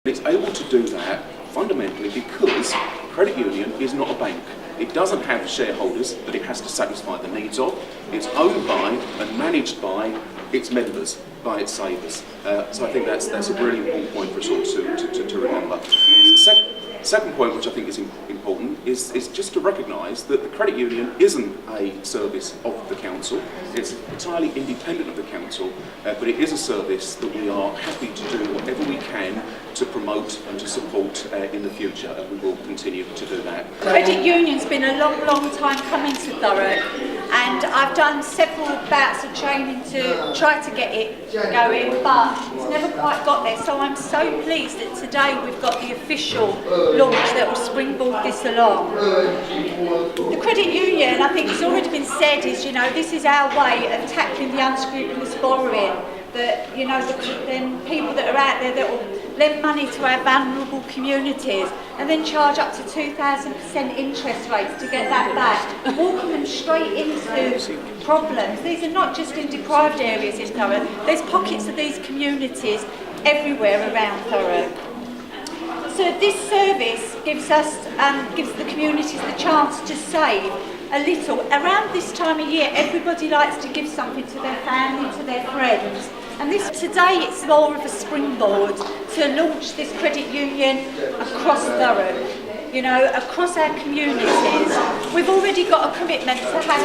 It's able to do that fundamentally because credit union is not a bank. It doesn't have shareholders that it has to satisfy the needs of. It's owned by and managed by its members, by its savers. So I think that's a really important point for us all to remember. Second point, which I think is important, is just to recognise that the credit union isn't a service of the council. It's entirely independent of the council, but it is a service that we are happy to do whatever we can to promote and to support in the future, and we will continue to do that. Credit union's been a long time coming to Thurrock, and I've done several bouts of training to try to get it going, but it's never quite got there. So I'm so pleased that today we've got the official launch that will springboard this along. The credit union, I think it's already been said, is, you know, this is our way of tackling the unscrupulous borrowing. That, you know, then people that are out there that will lend money to our vulnerable communities and then charge up to 2,000% interest rates to get that back, walking them straight into problems. These are not just in deprived areas in Thurrock. There's pockets of these communities everywhere around Thurrock. So this service gives the communities the chance to save a little. Around this time of year, everybody likes to give something to their family, to their friends. And today it's more of a springboard to launch this credit union across Thurrock, you know, across our communities. We've already got a commitment to have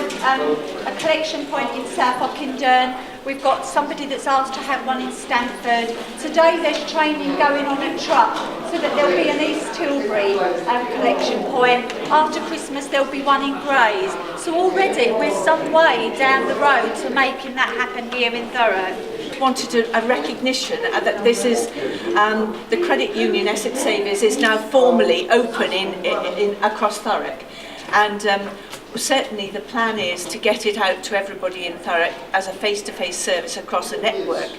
a collection point in South Ockendon. We've got somebody that's asked to have one in Stanford. Today there's training going on at Truck so that there'll be an East Tilbury collection point. After Christmas there'll be one in Grays. So already we're some way down the road to making that happen here in Thurrock. Wanted a recognition that this is the credit union Essex Savers is now formally open in across Thurrock, and certainly the plan is to get it out to everybody in Thurrock as a face-to-face service across a network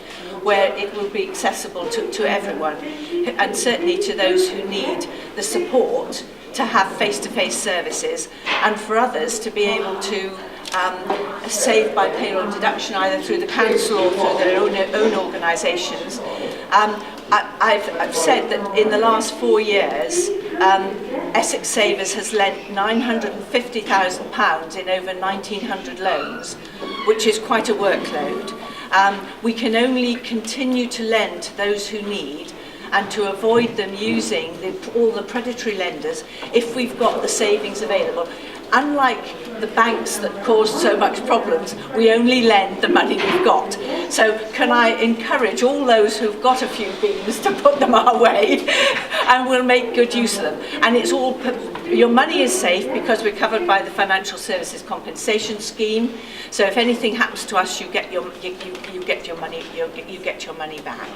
where it will be accessible to everyone, and certainly to those who need the support to have face-to-face services, and for others to be able to save by payroll deduction either through the council or through their own organisations. I've said that in the last 4 years Essex Savers has lent £950,000 in over 1,900 loans, which is quite a workload. We can only continue to lend to those who need and to avoid them using all the predatory lenders if we've got the savings available. Unlike the banks that cause so much problems, we only lend the money we've got. So can I encourage all those who've got a few beans to put them our way, and we'll make good use of them. And it's all, your money is safe because we're covered by the Financial Services Compensation Scheme. So if anything happens to us, you get your money back.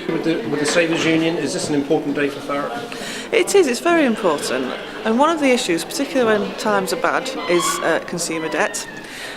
With the Savers Union, is this an important day for Thurrock? It is, it's very important. And one of the issues, particularly when times are bad, is consumer debt.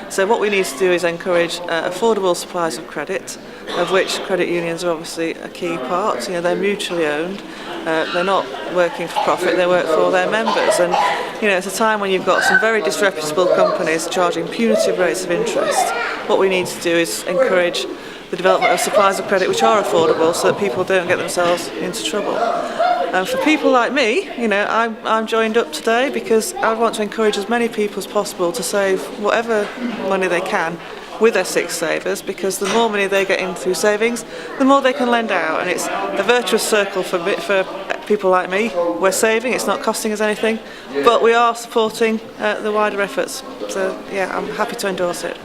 So what we need to do is encourage affordable supplies of credit, of which credit unions are obviously a key part. You know, they're mutually owned. They're not working for profit, they work for their members. And you know, it's a time when you've got some very disreputable companies charging punitive rates of interest. What we need to do is encourage the development of supplies of credit which are affordable so that people don't get themselves into trouble. And for people like me, you know, I'm joined up today because I want to encourage as many people as possible to save whatever money they can with Essex Savers, because the more money they get in through savings, the more they can lend out, and it's a virtuous circle for people like me. We're saving, it's not costing us anything, but we are supporting the wider efforts. So yeah, I'm happy to endorse it.